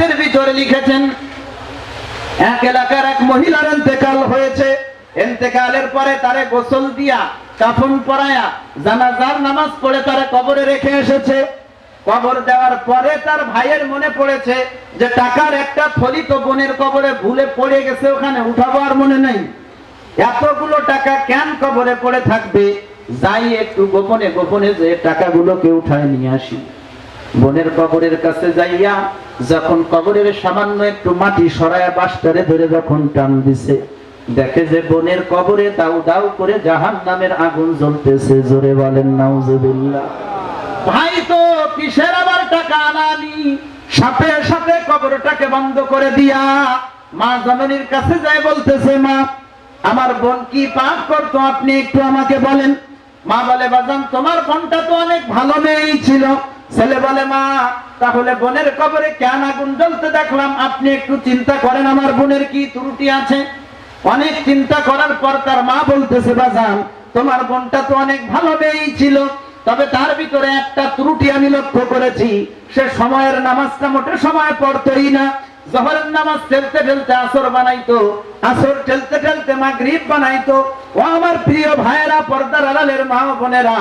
জান্নাতের ভিতরে লিখেছেন এক এলাকার এক মহিলার ইন্তেকাল হয়েছে, ইন্তেকালের পরে তারে গোসল দিয়া কাফন পরায়া জানাজার নামাজ পড়ে তারে কবরে রেখে এসেছে। কবর দেওয়ার পরে তার ভাইয়ের মনে পড়েছে যে টাকার একটা থলি তো বোনের কবরে ভুলে পড়ে গেছে, ওখানে উঠাবো আর মনে নেই, এতগুলো টাকা কেন কবরে পড়ে থাকবে, যাই একটু গোপনে গোপনে যে টাকাগুলোকে উঠায় নিয়ে আসি। বোনের কবরের কাছে যাইয়া যখন কবরের সামান্য একটু মাটি সরায়া বাঁশটারে ধরে যখন টান দিছে, দেখে যে বোনের কবরে দাউ দাউ করে জাহান্নামের আগুন জ্বলতেছে। জোরে বলেন নাউজুবিল্লাহ। ভাই তো কিসের আবার টাকা আনানি, সাথে সাথে কবরটাকে বন্ধ করে দিয়া মা জননীর কাছে যায় বলতেছে, মা আমার বোন কি পাপ করতো আপনি একটু আমাকে বলেন। মা বলে, বাজান তোমার বোনটা তো অনেক ভালো মেয়েই ছিল। ছেলে বলে, মা তাহলে বোনের কবরে কেন আগুন জ্বলতে দেখলাম, আপনি একটু চিন্তা করেন আমার বোনের কি ত্রুটি আছে। অনেক চিন্তা করার পর তার মা বলতেছে, বাজান তোমার বোনটা তো অনেক ভালো মেয়েই ছিল, তবে তার ভিতরে একটা ত্রুটি আমি লক্ষ্য করেছি, সে সময়ের নামাজটা মোটে সময় পড়তোই না। জোহরের নামাজ ঠেলতে ঠেলতে আসর বানাইতো, আসর ঠেলতে ঠেলতে মাগরিব বানাইতো। ও আমার প্রিয় ভাইয়েরা, পর্দার আড়ালের মা বোনেরা,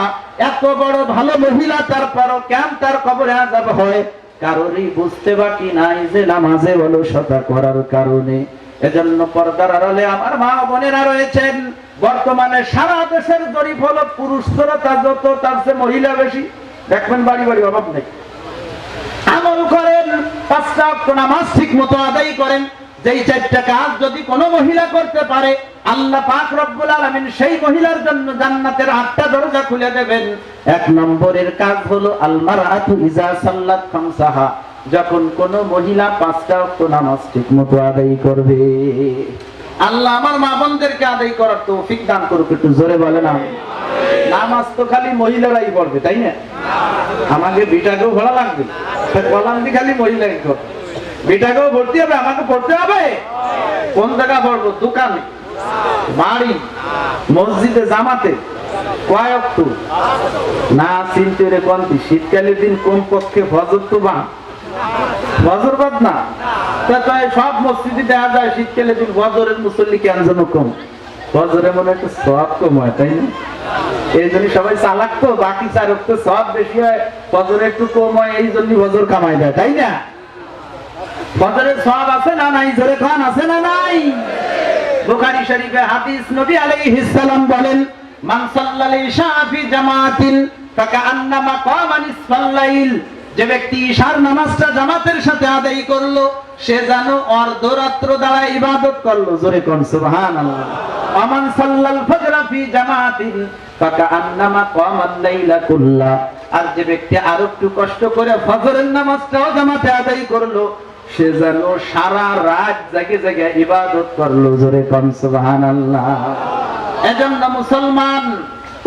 এত বড় ভালো মহিলা তারপরও কেন তার কবরে আযাব হয়? কারোরই বুঝতে বাকি নাই যে নামাজে অলসতা করার কারণে। এজন্য পর্দার আড়ালে আমার মা বোনেরা রয়েছেন, বর্তমানে সারা দেশের জরিপ হলো পুরুষ শ্রোতা যত তার চেয়ে মহিলা বেশি। দেখবেন বাড়ি বাড়ি অভাব নেই। আমল করেন, 5টা ওয়াক্ত নামাজ ঠিক মতো আদায় করেন। যেই 4টা কাজ যদি কোনো মহিলা করতে পারে, আল্লাহ পাক রব্বুল আলামিন সেই মহিলার জন্য জান্নাতের 8টা দরজা খুলে দেবেন। 1 নম্বরের কাজ হলো আল মারআতু ইজা সাল্লাত খামসাহা, যখন কোন মহিলা 5টা ওয়াক্ত নামাজ ঠিক মতো আদায় করবে। আল্লাহ আমার মা বোনদেরকে আদায় করার তৌফিক দান করুক। একটু জোরে বলেন আমিন। নামাজ তো খালি মহিলারাই পড়বে, তাই না? আমাকে বিটাকেও ভালো লাগবে, কলান্দি খালি মহিলাই করবে, বিটাকেও ভর্তি হবে, আমাকে পড়তে হবে। কোন জায়গা পড়বো? দোকানে, বাড়ি, মসজিদে, জামাতে। কয় ওয়াক্ত না চিনতে রে কোনটি? শীতকালের দিন কোন পক্ষে ফজর তো বা ফজর বাদ না, সব মসজিদে দেখা যায় শীতকালের দিন ফজরের মুসল্লি কেন যেন কম। ফজরে মনে একটু সব কম হয়, তাই না? এই জন্য সবাই চালাক তো, বাকি 4 ওয়াক্ত সব বেশি হয়, ফজরে একটু কম হয়, এই জন্য ফজর কামাই দেয়, তাই না? ফজরের সওয়াব আছে না নাই? জোরে খান, আছে না নাই? বুখারী শরীফে হাদিস, নবী আলাইহিস সালাম বলেন, মান সাল্লাল ইশা ফি জামাতিন ফাকান্নামা কামা নিসফাল লাইল, যে ব্যক্তি ইশার নামাজটা জামাতের সাথে আদায় করলো, সে যেন অর্ধরাত্র দাঁড়ায় ইবাদত করলো। জোরে কোন সুবহানাল্লাহ। আমান সাল্লাল ফজরা ফি জামাতিন ফাকান্নামা কামাল লাইলা কুল্লা, আর যে ব্যক্তি আর একটু কষ্ট করে ফজরের নামাজটাও জামাতে আদায় করলো, সে যেন সারা রাত জেগে জেগে ইবাদত করলো। জোরে কোন সুবহানাল্লাহ। এজন্য মুসলমান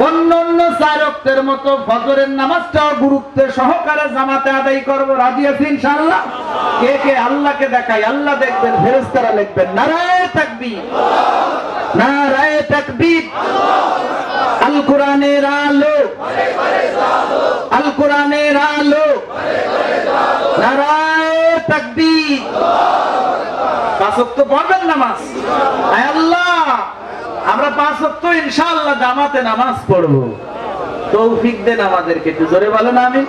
অন্যান্য 4 ওয়াক্তের মতো ফজরের নামাজটাও গুরুত্ব সহকারে জামাতে আদায় করব। রাজি আছেন ইনশাআল্লাহ? কে কে আল্লাহকে দেখাই? আল্লাহ দেখবেন, ফেরেশতারা লিখবেন নারায়ে তাকবীর, নারায়ে তাকবীর। আল কোরআনের আলো, আল কোরআনের আলো, নারায়ে তাকবীর। 5 ওয়াক্ত পড়বেন নামাজ। আয় আল্লাহ, আমরা 5 ওয়াক্ত ইনশাআল্লাহ জামাতে নামাজ পড়ব, তৌফিক দেন আমাদেরকে। একটু জোরে বলেন আমিন।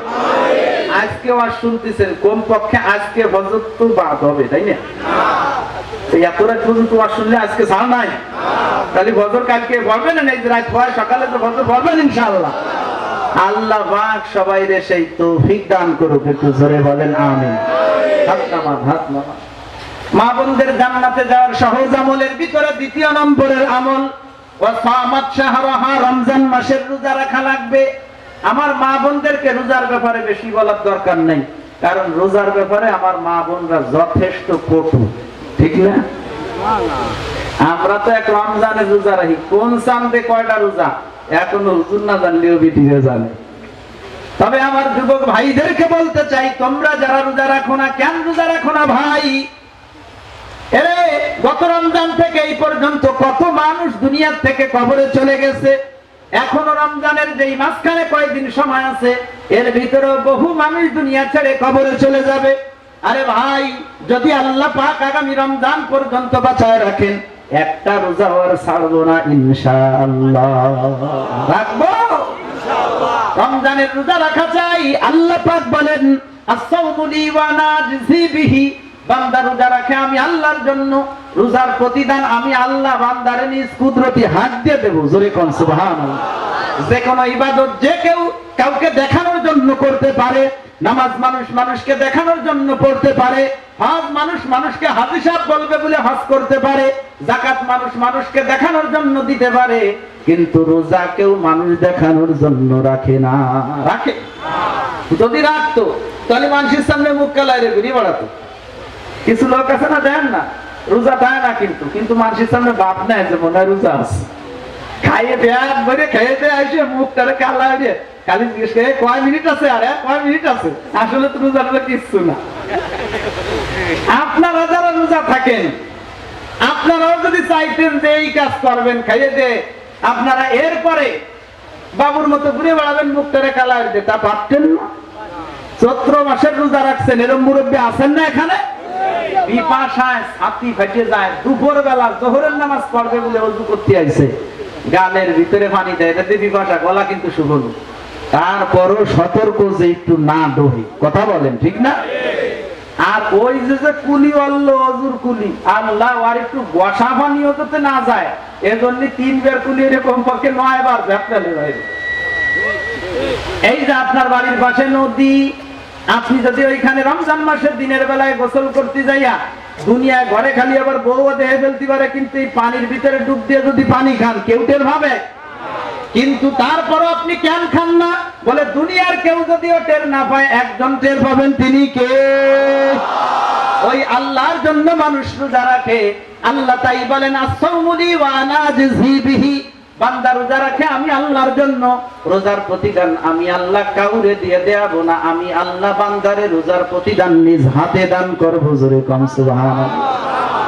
আজকে ওয়াজ শুনতেছেন, কোন পক্ষে আজকে ফজর তো বাদ হবে, তাই না? এত রাত পর্যন্ত ওয়াজ শুনলে আজকে ছাড় নাই, তাহলে ফজর কালকে পড়বেন না? এই রাত পড়ে সকালে তো ফজর পড়বেন ইনশাআল্লাহ। আল্লাহ পাক সবাইরে সেই তৌফিক দান করুক। একটু জোরে বলেন আমিন। হাত নামান, হাত নামান। মা বোনদের জান্নাতে যাওয়ার সহজ আমলের ভিতরে 2 নম্বরের আমল ওয়াসামাত শাহরাহা, রমজান মাসের রোজা রাখা লাগবে। আমার মা বোনদেরকে রোজার ব্যাপারে বেশি বলার দরকার নাই, কারণ রোজার ব্যাপারে আমার মা বোনরা যথেষ্ট কটু, ঠিক না? আমরা তো এক রমজানে রোজা রাখি, কোন চাঁদে কয়টা রোজা এখনো হুজুর না জানলেও বিটিরা জানে। তবে আমার যুবক ভাইদেরকে বলতে চাই, তোমরা যারা রোজা রাখো না, কেন রোজা রাখো না ভাই? এরে গত রমজান থেকে এই পর্যন্ত কত মানুষ দুনিয়ার থেকে কবরে চলে গেছে। এখনো রমজানের যেই মাঝখানে কয়েকদিন সময় আছে, এর ভিতরে বহু মানুষ দুনিয়া ছেড়ে কবরে চলে যাবে। আরে ভাই, যদি আল্লাহ পাক আগামী রমজান পর্যন্ত বাঁচায় রাখেন, একটা রোজা আর ছাড়বো না ইনশাআল্লাহ। রাখবো ইনশাআল্লাহ। রমজানের রোজা রাখা চাই। আল্লাহ পাক বলেন, আস-সাওমু লি ওয়া আনা আজজি বিহি, বান্দা রোজা রাখে আমি আল্লাহর জন্য, রোজার প্রতিদান আমি আল্লাহ বান্দারে নিজ কুদরতি হাত দিয়ে দেব। জোরে কোন সুবহানাল্লাহ। যে কোনো ইবাদত যে কেউ কাউকে দেখানোর জন্য করতে পারে, নামাজ মানুষ মানুষকে দেখানোর জন্য পড়তে পারে, হজ মানুষ মানুষকে হাজী সাহেব বলবে বলে হজ করতে পারে, যাকাত মানুষ মানুষকে দেখানোর জন্য দিতে পারে, কিন্তু রোজা কেউ মানুষ দেখানোর জন্য রাখে না। রাখে? যদি রাখতো তাহলে মানুষের সামনে মুখ কালাইরে ঘুরিয়ে বেড়াতো। কিছু লোক আছে না, দেন না, রোজা দেয় না, কিন্তু মানুষের সামনে বাপ নেয় যে মনে হয় রোজা আছে। খাইয়ে পেঁয়াজ ভরে খেয়ে দিয়ে আসে মুখটারে কালা হয়ে খালি জিজ্ঞেস করে কয় মিনিট আছে, আরে কয় মিনিট আছে, আসলে তো রোজা কিচ্ছু না। আপনারা যারা রোজা থাকেন, আপনারাও যদি চাইতেন যে এই কাজ করবেন খাইয়ে দে, আপনারা এরপরে বাবুর মতো ঘুরে বেড়াবেন মুখটারে কালা হয়ে, তা পারতেন না? চৈত্র মাসের রোজা রাখছেন, এরকম মুরব্বী আছেন না এখানে? পিপাসায় ছাতি ফেটে যায়, দুপুর বেলা জোহরের নামাজ পড়বে বলে ওযু করতে আইছে, গালের ভিতরে পানি দেয়, এটাতে পিপাসা, গলা কিন্তু শুকনো, তারপরও সতর্ক যে একটু না দোহে। কথা বলেন ঠিক না? আর ওই যে কুলি অল্ল অজুর কুলি, আল্লাহ আর একটু বসা পানি হতে না যায়, এজন্য 3 বার কুলি, এরকম পক্ষে 9 বার ঝাপটালে বাইরে। এই যে আপনার বাড়ির পাশে নদী, আপনি যদি ওইখানে রমজান মাসের দিনের বেলায় গোসল করতে যাইয়া দুনিয়ায় ঘরে খালি আবার বউ দেহে ফেলতে পারে, কিন্তু এই পানির ভিতরে ডুব দিয়ে যদি পানি খান কেউ টের ভাবে? কিন্তু তারপরও আপনি কেন খান না? বলে দুনিয়ার কেউ যদিও টের না পায়, একজন টের পাবেন, তিনি কে? ওই আল্লাহর জন্য মানুষ রোজা রাখে। আল্লাহ তাই বলেন, আস-সাওমু লি ওয়া আনা আজজি বিহি, বান্দা রোজা রাখে আমি আল্লাহর জন্য, রোজার প্রতিদান আমি আল্লাহ কাউরে দিয়ে দেব না, আমি আল্লাহ বান্দারে রোজার প্রতিদান নিজ হাতে দান করব। জোরে কোন সুবহানাল্লাহ।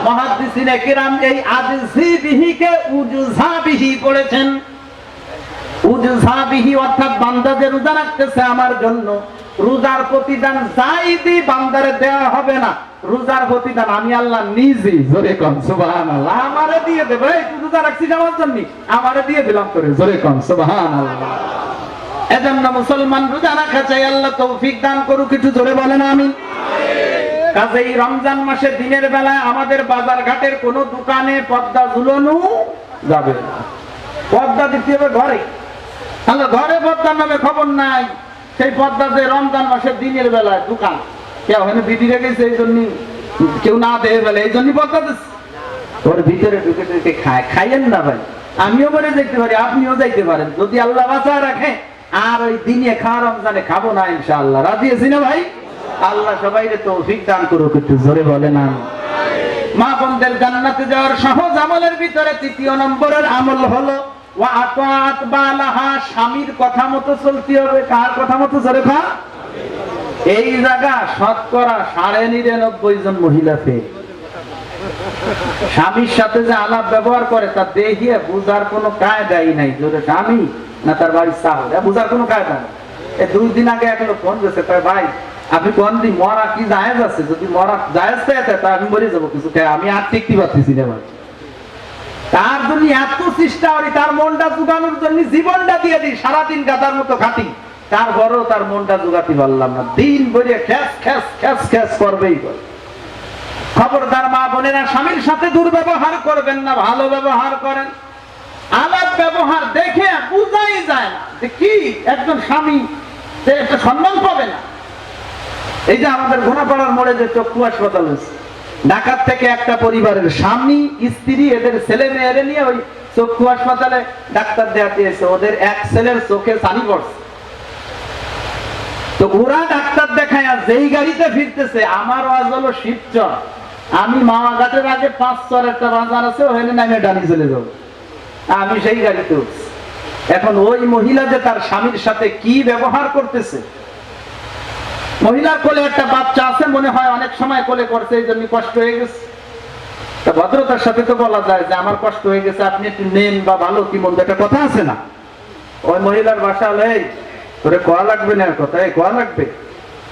মুহাদ্দিসিনে কিরাম এই আজজি বিহি কে উজজা বিহি পড়েছেন। উজজা বিহি অর্থাৎ বান্দা যে রোজা রাখতেছে আমার জন্য, রোজার প্রতিদান যাইদি বান্দারে দেওয়া হবে না, রোজার প্রতিদান আমি আল্লাহ নিজে। জোরে কোন সুবহানাল্লাহ। আমারে দিয়ে দেব, এই তুই রোজা রাখছিস আমার জন্য, আমারে দিয়ে দিলাম তোরে। জোরে কোন সুবহানাল্লাহ। এজন্য মুসলমান রোজা রাখা চাই, আল্লাহ তৌফিক দান করুক। একটু জোরে বলেন আমিন। কাজেই রমজান মাসে দিনের বেলায় আমাদের বাজার ঘাটের কোন দোকানে পর্দা ঝুলানো যাবে না, পর্দা দিতে হবে ঘরে। তাহলে ঘরে পর্দার নামে খবর নাই, সেই পর্দা যে রমজান মাসের দিনের বেলায় দোকান কেউ ওখানে বিধি রেখেছে, এই জন্য কেউ না দেয় বলে, এই জন্য পর্দা দিচ্ছে। ওর ভিতরে ঢুকে ঢুকে খায়, খাইয়েন না ভাই। আমিও মরে যেতে পারি, আপনিও যাইতে পারেন, যদি আল্লাহ বাঁচায় রাখে। আর ওই দিনে খাওয়া রমজানে খাবো না ইনশাআল্লাহ। রাজি আছি না ভাই? আল্লাহ সবাইকে তৌফিক দান করুক। একটু জোরে বলেন আমিন। মা বোনদের জান্নাতে যাওয়ার সহজ আমলের ভিতরে 3 নম্বরের আমল হলো ওয়া আতাআত বালাহা, স্বামীর কথা মতো চলতে হবে। কার কথা মতো? জোরে খা। এই জায়গা শতকরা 99.5 জন মহিলা ফেল। স্বামীর সাথে যে আলাপ ব্যবহার করে তা দেখিয়ে বুঝার কোনো কায়দাই নাই, জোরে স্বামী না তার বাড়ির চাহর, বুঝার কোনো কায়দা নেই। 2 দিন আগে এক লোক ফোন করেছে, ভাই আপনি কোন দিন মরা কি জায়েজ আছে? যদি মরা জায়েজ থাকে তা আমি মরে যাবো, কিছু আমি আর টিকতে পারতেছি না ভাই। তার জন্য এত চেষ্টা করি, তার মনটা জোগানোর জন্য জীবনটা দিয়ে দিই, সারাদিন গাদার মতো খাটি, তারপরেও তার মনটা জোগাতে পারলাম না। দিন ভরে খ্যাস খ্যাস খ্যাস খ্যাস করবেই করে। খবরদার মা বোনেরা, স্বামীর সাথে দুর্ব্যবহার করবেন না, ভালো ব্যবহার করেন। আলাপ ব্যবহার দেখে বুঝাই যায় না যে কি একজন স্বামী সে একটা সম্মান পাবে না। এই যে আমাদের ঘোনাপাড়ার মোড়ে যে চক্ষু হাসপাতাল হয়েছে, ঢাকার থেকে একটা পরিবারের স্বামী স্ত্রী এদের ছেলে মেয়েরে নিয়ে ওই চক্ষু হাসপাতালে ডাক্তার দেখাতে এসে, ওদের এক ছেলের চোখে ছানি পড়ছে। তো ওরা ডাক্তার দেখায় আর যেই গাড়িতে ফিরতেছে, আমার ওয়াজ হলো শিবচর, আমি মাওয়াঘাটের আগে 5 চর একটা বাজার আছে, ওখানে নামে ডানি চলে যাবো, আমি সেই গাড়িতে উঠছি। এখন ওই মহিলা যে তার স্বামীর সাথে কি ব্যবহার করতেছে, মহিলার কোলে একটা বাচ্চা আছে, মনে হয় অনেক সময় কোলে করছে, এই জন্য কষ্ট হয়ে গেছে। ভদ্রতার সাথে তো বলা যায় যে আমার কষ্ট হয়ে গেছে, আপনি একটু নেন বা ভালো কি মন্দ, একটা কথা আছে না? ওই মহিলার বাসা হলে তোরে কোয়া লাগবে না, কথা এই কোয়া লাগবে,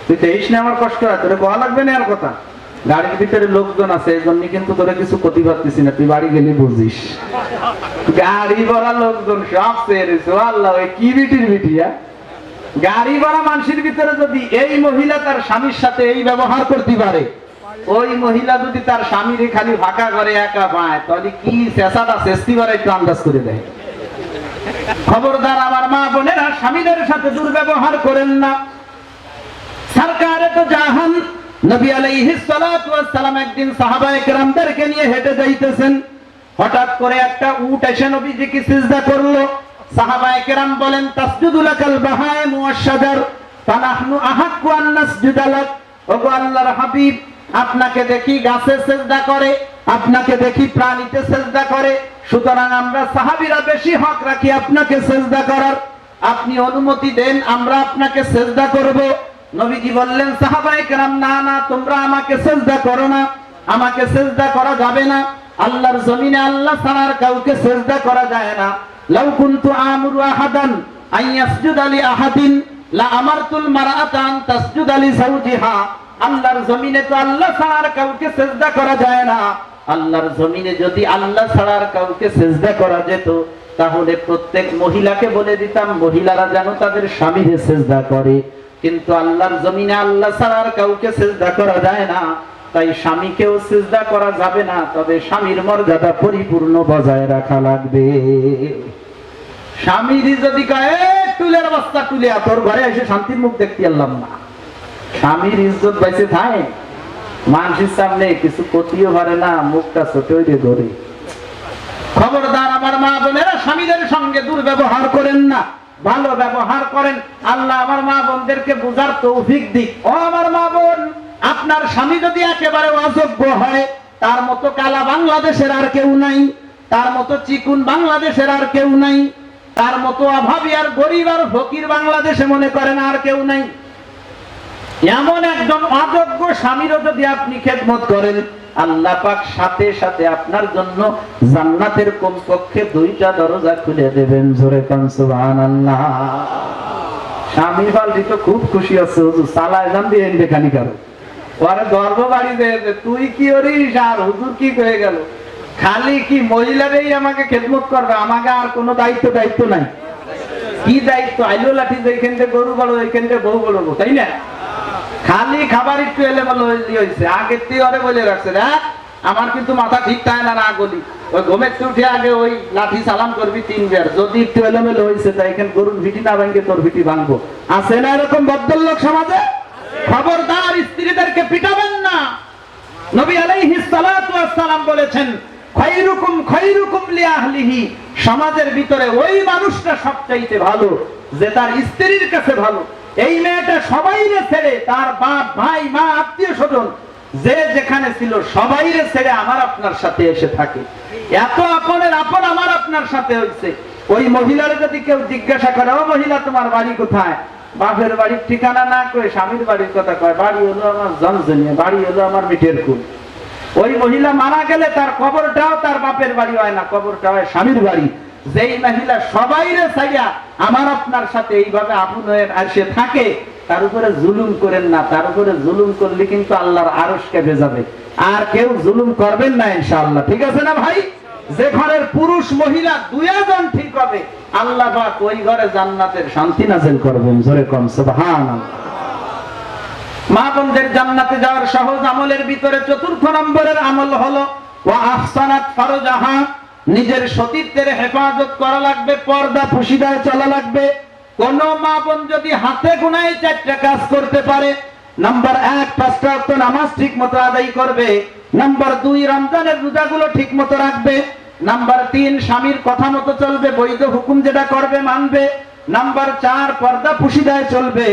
তুই দেখিস না আমার কষ্ট হয়, তোরে কোয়া লাগবে না আর কথা। গাড়ির ভিতরে লোকজন আছে, এই জন্য কিন্তু তোরা কিছু ক্ষতি করতেছি না, তুই বাড়ি গেলে বুঝিস। গাড়ি ভরা লোকজন সব সেরেছে, আল্লাহ কি বিটির বিটিয়া। গাড়ি ভরা মানুষের ভিতরে যদি এই মহিলা তার স্বামীর সাথে এই ব্যবহার করতে পারে, ওই মহিলা যদি তার স্বামীর খালি ফাঁকা করে একা পায়, তাহলে কি চেষ্টাটা চেষ্টি করে একটু আন্দাজ করে দেয়। খবরদার আমার মা বোনেরা, স্বামীদের সাথে দুর্ব্যবহার করেন না। সরকারে তো জাহান নবী আলাইহিস সালাতু ওয়াস সালাম একদিন সাহাবায়ে কেরামদেরকে নিয়ে হেঁটে যাইতেছেন, হঠাৎ করে একটা উট এসে নবীজিকে সিজদা করলো। সাহাবায়ে কেরাম বলেন, তাসজুদু লাকাল বাহাইম ওয়াশ শাজার ফানাহনু আহাক্কু আন নাসজুদা লাক। ওগো আল্লাহর হাবিব, আপনাকে দেখি গাছে সিজদা করে, আপনাকে দেখি প্রাণীতে সিজদা করে, সুতরাং আমরা সাহাবীরা বেশি হক রাখি আপনাকে সিজদা করার। আপনি অনুমতি দেন, আমরা আপনাকে সিজদা করব। নবীজি বললেন, সাহাবায়ে কেরাম, না না, তোমরা আমাকে সিজদা করো না, আমাকে সিজদা করা যাবে না। আল্লাহর জমিনে আল্লাহ ছাড়া কাউকে সিজদা করা যায় না। লাউ কুনতু আমুরু আহাদান আইয়াসজুদা লি আহাদিন লা আমারতুল মারআতা আন তাসজুদা লি যাওজিহা। আল্লাহর জমিনে তো আল্লাহ ছাড়া কাউকে সিজদা করা যায় না। আল্লাহর জমিনে যদি আল্লাহ ছাড়া কাউকে সিজদা করা যেত, তাহলে প্রত্যেক মহিলাকে বলে দিতাম মহিলারা যেন তাদের স্বামীকে সিজদা করে। কিন্তু আল্লাহর জমিনে আল্লাহ ছাড়া কাউকে সিজদা করা যায় না, তাই স্বামীকেও সিজদা করা যাবে না। তবে স্বামীর মর্যাদা পরিপূর্ণ বজায় রাখা লাগবে। স্বামী যদি কয় টুলের বস্তা তুলে তোর ঘরে এসে শান্তির মুখ দেখতে আল্লাহ না, স্বামীর ইজ্জত বাইসে থাকে, মানুষের সামনে কিছু করতেও পারে না, মুখটা ছোট হয়ে ধরে। খবরদার আমার মা বোনেরা, স্বামীদের সঙ্গে দুর্ব্যবহার করেন না, ভালো ব্যবহার করেন। আল্লাহ আমার মা বোনদেরকে বুঝার তৌফিক দিক। ও আমার মা বোন, আপনার স্বামী যদি একেবারে অযোগ্য হয়, তার মতো কালা বাংলাদেশের আর কেউ নাই, তার মতো চিকুন বাংলাদেশের আর কেউ নাই, তার মতো অভাবী আর গরিব আর ফকির বাংলাদেশে মনে করেন আর কেউ নাই। এমন একজন অযোগ্য স্বামীরও যদি আপনি খেদমত করেন, আল্লাহ পাক সাথে সাথে আপনার জন্য জান্নাতের কমপক্ষে 2টা দরজা খুলে দেবেন। জোরে কোন সুবহানাল্লাহ। স্বামী ফালটি তো খুব খুশি আছে, হুজুর সালায় জান দিয়ে দেখানি কারো ওরে গর্ব বাড়ি দেয়, তুই কি করিস আর হুজুর কি হয়ে গেল। খালি কি মহিলারাই আমাকে খেদমত করবে, আমাকে আর কোনো দায়িত্ব নাই। কি দায়িত্ব? আইলো লাঠি যেখান থেকে গরু বড়, ওইখান থেকে বউ বড়, তাই না? খালি খাবার একটু এলেমেলো হয়েছে, আগের থেকে ওরে বলে রাখছে, আমার কিন্তু মাথা ঠিক থাকে না, না গলি ওই ঘুমের উঠে আগে ওই লাঠি সালাম করবি 3 বার, যদি একটু এলেমেলো হয়েছে তাই এখানে গরুর ভিটি না ভাঙে তোর ভিটি ভাঙবো। আছে না এরকম ভদ্রলোক সমাজে? খবরদার, স্ত্রীদেরকে পিটাবেন না। নবী আলাইহিস সালাতু ওয়াস সালাম বলেছেন, খায়রুকুম খায়রুকুম লিআহলিহি। সমাজের ভিতরে ওই মানুষটা সবচাইতে ভালো যে তার স্ত্রীর কাছে ভালো। এই মেয়েটা সবাইরে ছেড়ে, তার বাপ ভাই মা আত্মীয় স্বজন যে যেখানে ছিল সবাইরে ছেড়ে আমার আপনার সাথে এসে থাকে। এত আপনের আপন আমার আপনার সাথে হয়েছে। ওই মহিলারে যদি কেউ জিজ্ঞাসা করে, ও মহিলা তোমার বাড়ি কোথায়? বাপের বাড়ির ঠিকানা না কয়ে স্বামীর বাড়ির কথা কয়, বাড়ি হলো আমার জনজনিয়া, বাড়ি হলো আমার মিঠের কুল। ওই মহিলা মারা গেলে তার কবরটাও তার বাপের বাড়ি হয় না, কবরটা হয় স্বামীর বাড়ি। যেই মহিলা সবাইরে ছাইয়া আমার আপনার সাথে এইভাবে আপন হয়ে আসে থাকে, তার উপরে জুলুম করেন না। তার উপরে জুলুম করলে কিন্তু আল্লাহর আরশ কেঁপে যাবে। আর কেউ জুলুম করবেন না ইনশাআল্লাহ, ঠিক আছে না ভাই? যে ঘরের পুরুষ মহিলা 2 জন ঠিক হবে, আল্লাহ পাক ওই ঘরে জান্নাতের শান্তি নাযিল করবেন। জোরে কোন সুবহানাল্লাহ। মা বোনদের জান্নাতে যাওয়ার সহজ আমলের ভিতরে 4র্থ নম্বরের আমল হলো ওয়া আহসানাত ফারজাহা। নিজের সতীত্বের হেফাজত করা লাগবে, পর্দা পুশিদায় চলা লাগবে। কোন মা বোন যদি হাতে গোনায় 4টা কাজ করতে পারে, নাম্বার 1 5টা ওয়াক্ত নামাজ ঠিকমতো আদায় করবে, নাম্বার 2 রমজানের রোজাগুলো ঠিকমতো রাখবে, নাম্বার 3 স্বামীর কথা মতো চলবে, বৈধ হুকুম যেটা করবে মানবে, নাম্বার 4 পর্দা পুশিদায় চলবে।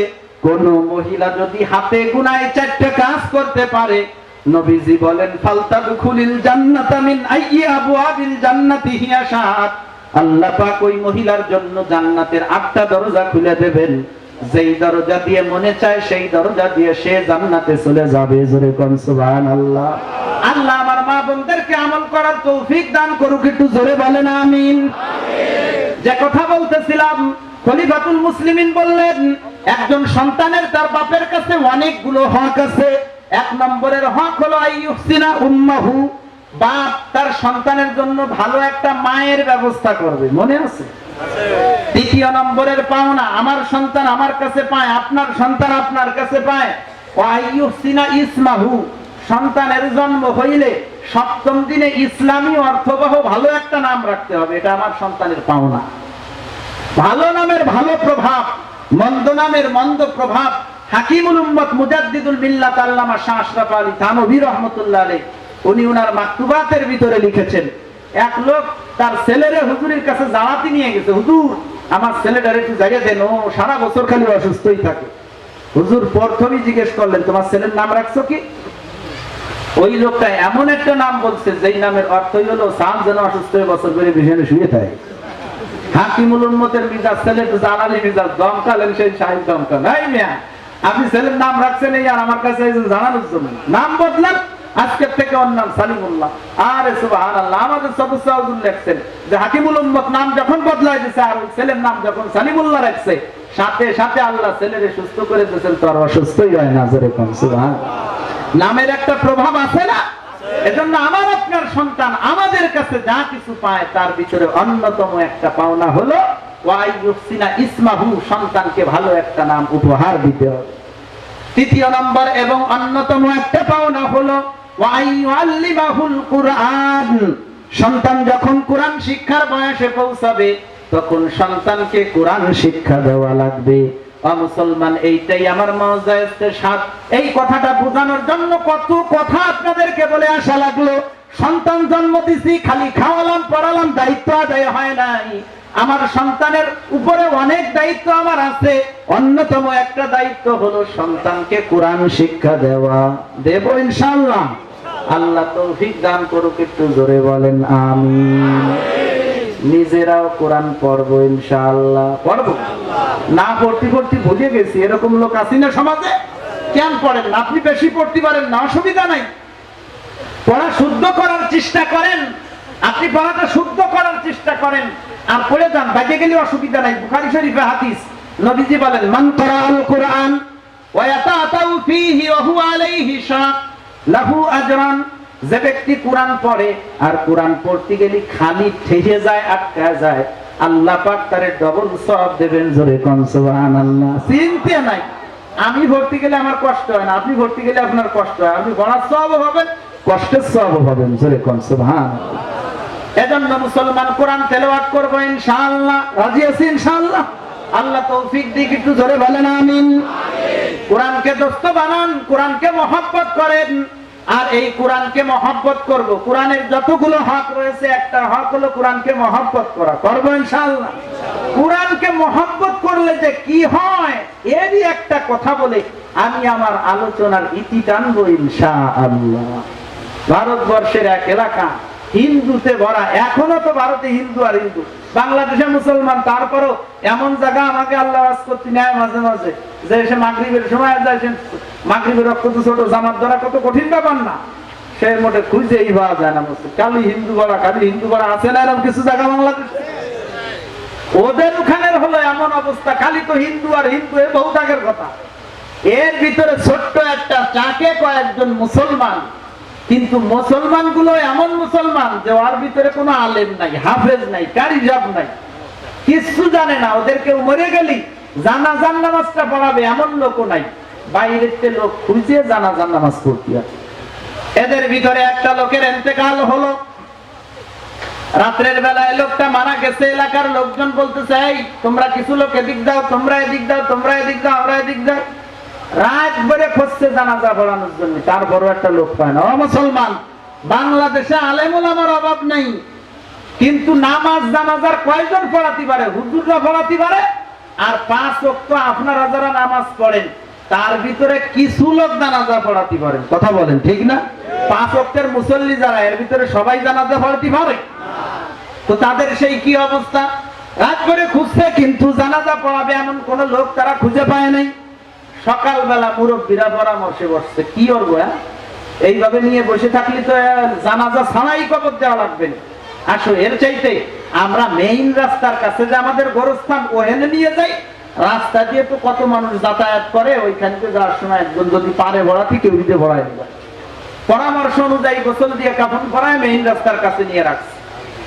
কোন মহিলা যদি হাতে গোনায় 4টা কাজ করতে পারে, নবীজি বলেন, ফালতাদখুলিল জান্নাতা মিন আইয়ি আবওয়াবিল জান্নাতি হিয়া শাআত। আল্লাহ পাক ওই মহিলার জন্য জান্নাতের 8টা দরজা খুলে দেবেন। যেই দরজা দিয়ে মনে চায় সেই দরজা দিয়ে সে জান্নাতে চলে যাবে। জোরে কোন সুবহানাল্লাহ। আল্লাহ আমার মা বোনদেরকে আমল করার তৌফিক দান করুক, একটু জোরে বলেন আমিন। যে কথা বলতেছিলাম, খলিফাতুল মুসলিমিন বললেন একজন সন্তানের তার বাপের কাছে অনেকগুলো হক আছে। এক নম্বরের হক হলো আইয়ুহসিনা উম্মাহু, বাপ তার সন্তানের জন্য ভালো একটা মায়ের ব্যবস্থা করবে, মনে আছে? দ্বিতীয় নম্বরের পাওনা, আমার সন্তান আমার কাছে পায়, আপনার সন্তান আপনার কাছে পায়। আইয়ুহসিনা ইসমাহু, সন্তানের জন্ম হইলে সপ্তম দিনে ইসলামী অর্থবহ ভালো একটা নাম রাখতে হবে, এটা আমার সন্তানের পাওনা। ভালো নামের ভালো প্রভাব, মন্দ নামের মন্দ প্রভাব। হাকিমুল উম্মত মুজাদ্দিদুল মিল্লাত আল্লামা শাহ আশরাফ আলী থানভী রাহমাতুল্লাহ আলাইহি, উনি ওনার মাকতুবাতের ভিতরে লিখেছেন, এক লোক তার ছেলেরে হুজুরের কাছে জানাতে নিয়ে গেছে, হুজুর আমার ছেলেটারে একটু জায়গা দেন, ও সারা বছর খালি অসুস্থই থাকে। হুজুর প্রথমেই জিজ্ঞেস করলেন, তোমার ছেলের নাম রাখছো কি? ওই লোকটা এমন একটা নাম বলছে যেই নামের অর্থ হলো সাম যেন অসুস্থ হয়ে বছর করে বিছানায় শুয়ে থাকে। হাকিমুল উম্মতের মিজাজ, ছেলে তো জালালি মিজাজ, দমকালেন সেই সাহিব দমকাল। নাই মিয়া, আপনি ছেলের নাম রাখছেন এই আর আমার কাছে জানানোর জন্য নাম বদলান, আজকের থেকে ওর নাম সালিমুল্লাহ। আরে সুবহানাল্লাহ, আমাদের সদস্য হুজুর লেখছেন যে হাকিমুল উম্মত নাম যখন বদলাই দিয়েছে আর ছেলের নাম যখন সালিমুল্লাহ রাখছে, সাথে সাথে আল্লাহ ছেলেরে সুস্থ করে দিয়েছেন, তো আর অসুস্থই হয় না। যেরকম সুবহানাল্লাহ, নামের একটা প্রভাব আছে না? এজন্য আমার আপনার সন্তান আমাদের কাছে যা কিছু পায় তার ভিতরে অন্যতম একটা পাওনা হলো ওয়াইয়ুহসিনা ইসমাহু, সন্তানকে ভালো একটা নাম উপহার দিতে হবে। তৃতীয় নম্বর এবং অন্যতম একটা পাওনা হলো ওয়াইয়ুআল্লিমাহুল কুরআন, সন্তান যখন কোরআন শিক্ষার বয়সে পৌঁছাবে তখন সন্তানকে কোরআন শিক্ষা দেওয়া লাগবে। মুসলমান, এইটাই আমার মওজায়ের সাথ। এই কথাটা বোঝানোর জন্য কত কথা আপনাদেরকে বলে আসা লাগলো। সন্তান জন্ম দিছি, খালি খাওয়ালাম পড়ালাম, দায়িত্ব আদায় হয় নাই। আমার সন্তানের উপরে অনেক দায়িত্ব আমার আছে। অন্যতম একটা দায়িত্ব হলো সন্তানকে কোরআন শিক্ষা দেওয়া। দেব ইনশাআল্লাহ। আল্লাহ তৌফিক দান করুক, একটু জোরে বলেন আমিন। নিজেরাও কোরআন পড়বো ইনশাআল্লাহ। পড়বো না, পড়তে পড়তে ভুলে গেছি, এরকম লোক আছে না সমাজে? কেন পড়েন না? আপনি বেশি পড়তে পারেন না, অসুবিধা নাই, পড়া শুদ্ধ করার চেষ্টা করেন। আপনি পড়াটা শুদ্ধ করার চেষ্টা করেন আর পড়ে যান, বাইরে গেলে অসুবিধা নাই। বুখারী শরীফে হাদিস, নবীজি বলেন মান ক্বারাআল কুরআন ওয়া ইয়াতাআতাউ ফীহি ওয়া হুয়া আলাইহি শাক লাহু আজরান, যে ব্যক্তি কোরআন পড়ে আর কোরআন পড়তে গেলে খালি ঠেসে যায়, আটকা যায়, আল্লাহ পাক তারে ডবল সওয়াব দেবেন। জোরে কোন সুবহানাল্লাহ। চিন্তা নাই, আমি ভর্তি গেলে আমার কষ্ট হয় না, আপনি ভর্তি গেলে আপনার কষ্ট হয়, আপনি পড়ার সওয়াব হবেন, কষ্টের সওয়াব হবেন। জোরে কোন সুবহানাল্লাহ। এজন্য মুসলমান কোরআন তেলাওয়াত করব ইনশাআল্লাহ। রাজি আছি ইনশাআল্লাহ? আল্লাহ তৌফিক দিক, একটু জোরে বলেন আমিন। কোরআনকে দোস্ত বানান, কোরআনকে মহব্বত করেন। আর এই কোরআনকে মহব্বত করব, কোরআনের যতগুলো হক রয়েছে একটা হক হলো কোরআনকে মহব্বত করা। করব ইনশাআল্লাহ। কোরআনকে মহব্বত করলে যে কি হয় এরই একটা কথা বলে আমি আমার আলোচনার ইতি টানবো ইনশাআল্লাহ। ভারতবর্ষের এক এলাকা হিন্দুতে ভরা, এখনো তো ভারতে হিন্দু আর হিন্দু, বাংলাদেশে মুসলমান, তারপরও এমন জায়গা আমাকে আল্লাহ ওয়াজ করতে নেয় মাঝে মাঝে, যে সে মাগরিবের সময় যায়, সে মাগরিবের রক্ত ছোট জামাত ধরা কত কঠিন ব্যাপার না, সে মোটে খুঁজেই পাওয়া যায় না। খালি হিন্দু ভরা, খালি হিন্দু ভরা, আছে না এরকম কিছু জায়গা বাংলাদেশে? ওদের ওখানের হলো এমন অবস্থা, খালি তো হিন্দু আর হিন্দু, এ বহু আগের কথা। এর ভিতরে ছোট্ট একটা চাকে কয়েকজন মুসলমান, কিন্তু মুসলমান গুলো এমন মুসলমান যে ওর ভিতরে কোনো আলেম নাই, হাফেজ নাই, কারি সাহেব নাই, কিছু জানে না। ওদেরকে মরে গেলি জানাজার নামাজটা পড়াবে এমন লোকও নাই, বাইরের লোক খুঁজে জানাজার নামাজ পড়তে আছে। এদের ভিতরে একটা লোকের ইন্তেকাল হলো, রাতের বেলায় লোকটা মারা গেছে। এলাকার লোকজন বলতেছে, এই তোমরা কিছু লোক এদিক দাও, তোমরা এদিক দাও, তোমরা এদিক দাও, আমরা এদিক দাও। রাত ভরে খুঁজছে জানাজা পড়ানোর জন্য, তার বড় একটা লোক পায় না। ও মুসলমান, বাংলাদেশে আলেম ওলামার অভাব নেই, কিন্তু নামাজ জানাজার কয়জন পড়াতে পারে? হুজুররা পড়াতে পারে। আর 5 ওয়াক্ত আপনারা যারা নামাজ পড়েন তার ভিতরে কিছু লোক জানাজা পড়াতে পারেন। কথা বলেন ঠিক না? 5 ওয়াক্তের মুসল্লি যারা, এর ভিতরে সবাই জানাজা পড়াতে পারে? তো তাদের সেই কি অবস্থা? রাত করে খুঁজছে, কিন্তু জানাজা পড়াবে এমন কোন লোক তারা খুঁজে পায় নাই। সকালবেলা মুরব্বীরা পরামর্শে বসছে, কি করবো? এইভাবে নিয়ে বসে থাকলে তো জানাজা ছাড়াই কবর দেওয়া লাগবে। আসো, এর চাইতে আমরা মেইন রাস্তার কাছে যে আমাদের গোরস্থান ওখানে নিয়ে যাই, রাস্তা দিয়ে তো কত মানুষ যাতায়াত করে, ওইখান থেকে যাওয়ার সময় একজন যদি পারে ভরাতি কেউ দিতে ভরায় দেবে, পরামর্শ অনুযায়ী গোসল দিয়ে কাফন পরায় মেইন রাস্তার কাছে নিয়ে রাখছে।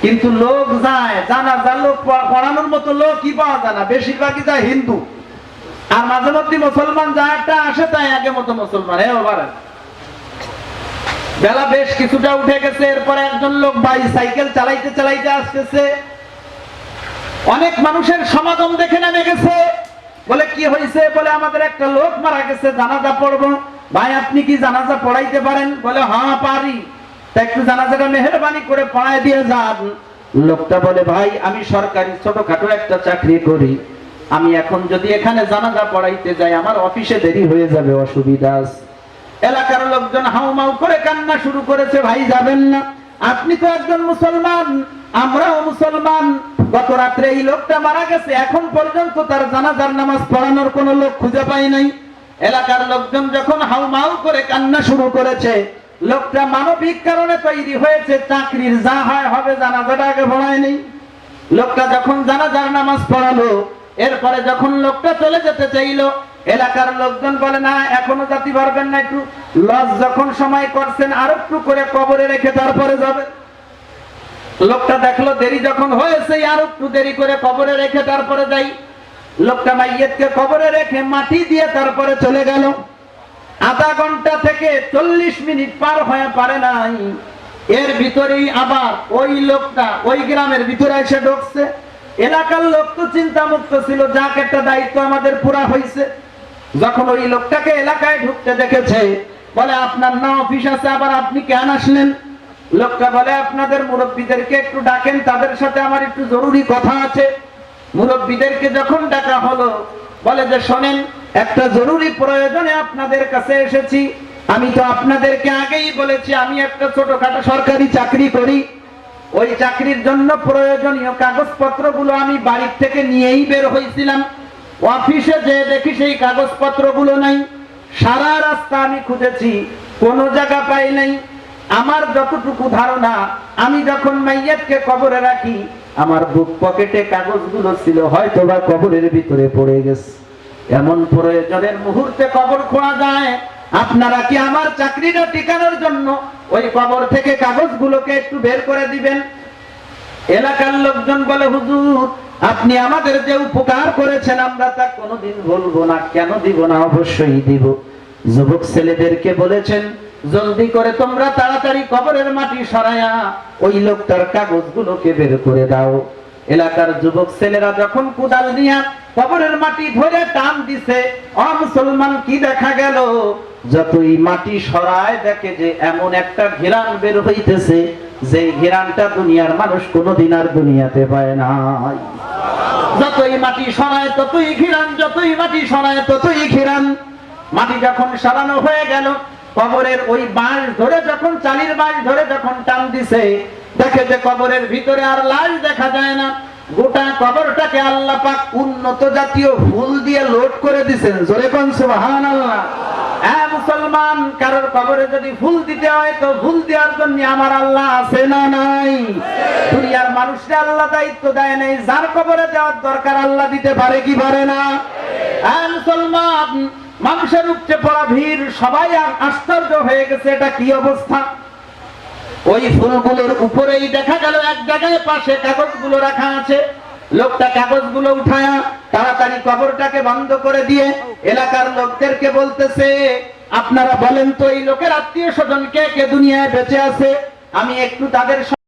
কিন্তু লোক যায় জানাজা, লোক পড়ানোর মতো লোকই পাওয়া যায় না, বেশিরভাগই যায় হিন্দু, আর মাঝে মধ্যে মুসলমান যা একটা আসে তাই আগে মতো মুসলমান। বেলা বেশ কিছুটা উঠে গেছে, এরপরে একজন লোক বাইসাইকেল চালাইতে চালাইতে আসতেছে, অনেক মানুষের সমাগম দেখে নেমে গেছে। বলে কি হয়েছে? বলে আমাদের একটা লোক মারা গেছে, জানাজা পড়বো। ভাই আপনি কি জানাজা পড়াইতে পারেন? বলে হ্যাঁ পারি। তা একটু জানাজাটা মেহেরবানি করে পড়ায় দিয়ে যান। লোকটা বলে ভাই আমি সরকারি ছোটখাটো একটা চাকরি করি, আমি এখন যদি এখানে জানাজা পড়াইতে যাই আমার অফিসে দেরি হয়ে যাবে, অসুবিধা আছে। এলাকার লোকজন হাউমাউ করে কান্না শুরু করেছে, ভাই যাবেন না, আপনি তো একজন মুসলমান, আমরাও মুসলমান, গত রাত্রে এই লোকটা মারা গেছে, এখন পর্যন্ত তার জানাজার নামাজ পড়ানোর কোন লোক খুঁজে পাই নাই। এলাকার লোকজন যখন হাউমাউ করে কান্না শুরু করেছে, লোকটা মানবিক কারণে তৈরি হয়েছে, চাকরির যা হয় হবে, জানাজাটা আগে পড়ায় নেই। লোকটা যখন জানাজার নামাজ পড়ালো, এরপরে যখন লোকটা চলে যেতে চাইলো, এলাকার লোকজন বলে না এখনো যেতে পারবেন না, একটু লজ যখন সময় করছেন আর একটু করে কবরে রেখে তারপরে যাবে। লোকটা দেখলো দেরি যখন হয়েছে, আর একটু দেরি করে কবরে রেখে তারপরে যাই। লোকটা মাইয়েতকে কবরে রেখে মাটি দিয়ে তারপরে চলে গেল। আধা ঘন্টা থেকে 40 মিনিট পার হয়ে পারে নাই, এর ভিতরেই আবার ওই লোকটা ওই গ্রামের ভিতরে এসে ঢুকছে। এলাকার লোক তো চিন্তা মুক্ত ছিল, যাক একটা দায়িত্ব আমাদের পুরা হয়েছে। যখন ওই লোকটাকে এলাকায় ঢুকতে দেখেছে, বলে আপনার না অফিস আছে, আবার আপনি কেন আসলেন? লোকটা বলে আপনাদের মুরব্বীদেরকে একটু ডাকেন, তাদের সাথে আমার একটু জরুরি কথা আছে। মুরব্বীদেরকে যখন ডাকা হলো, বলে যে শোনেন, একটা জরুরি প্রয়োজনে আপনাদের কাছে এসেছি। আমি তো আপনাদেরকে আগেই বলেছি আমি একটা ছোটখাটো সরকারি চাকরি করি, ওই চাকরির জন্য প্রয়োজনীয় কাগজপত্রগুলো আমি বাড়ির থেকে নিয়েই বের হয়েছিলাম। অফিসে যে দেখি সেই কাগজপত্রগুলো নাই, সারা রাস্তা আমি খুঁজেছি, কোনো জায়গা পাই নাই। আমার যতটুকু ধারণা, আমি যখন মাইয়াতকে কবরে রাখি আমার বুক পকেটে কাগজগুলো ছিল, হয়তো বা কবরের ভিতরে পড়ে গেছে। এমন প্রয়োজনের মুহূর্তে কবর খোঁড়া যায়, আপনারা কি আমার চাকরিটা টিকানোর জন্য ওই কবর থেকে কাগজগুলোকে একটু বের করে দিবেন? এলাকার লোকজন বলে হুজুর আপনি আমাদের যে উপকার করেছেন আমরা তা কোনোদিন ভুলবো না। কেন দিব না? অবশ্যই দিব। যুবক ছেলেদেরকে বলেছেন জলদি করে তোমরা তাড়াতাড়ি কবরের মাটি সরায়া ওই লোকটার কাগজগুলোকে বের করে দাও। এলাকার যুবক ছেলেরা যখন কোদাল নিয়ে কবরের মাটি ধরে টান দিছে, মুসলমান কি দেখা গেল? যতই মাটি সরায় দেখে যে এমন একটা ঘিরান বের হইতেছে, যে ঘিরানটা দুনিয়ার মানুষ কোনোদিন আর দুনিয়াতে পায় নাই। যতই মাটি সরায় ততই ঘিরান, যতই মাটি সরায় ততই ঘিরান। মাটি যখন সরানো হয়ে গেল, কবরের ওই বাঁশ ধরে যখন চালির বাঁশ ধরে যখন টান দিছে, দেখে যে কবরের ভিতরে আর লাশ দেখা যায় না। গোটা কবরটাকে আল্লাহ পাক উন্নত জাতীয় ফুল দিয়ে লোড করে দিয়েছেন। জোরে কোন সুবহানাল্লাহ। হ্যাঁ মুসলমান, কারোর কবরে যদি ফুল দিতে হয় তো ফুল দেওয়ার জন্য আমার আল্লাহ আছে না নাই? দুনিয়ার মানুষরা আল্লাহ দায়িত্ব দেয় নাই, যার কবরে দেওয়ার দরকার আল্লাহ দিতে পারে কি পারে না? হ্যাঁ মুসলমান, মানুষের উপচে পড়া ভিড়, সবাই আশ্চর্য হয়ে গেছে, এটা কি অবস্থা? ওই ফুলগুলোর উপরেই দেখা গেল এক জায়গায় পাশে কাগজগুলো রাখা আছে। লোকটা কাগজগুলো উঠায়া তাড়াতাড়ি কবরটাকে বন্ধ করে দিয়ে এলাকার লোকদেরকে বলতেছে আপনারা বলেন তো এই লোকের আত্মীয় স্বজন কে কে দুনিয়ায় বেঁচে আছে, আমি একটু তাদের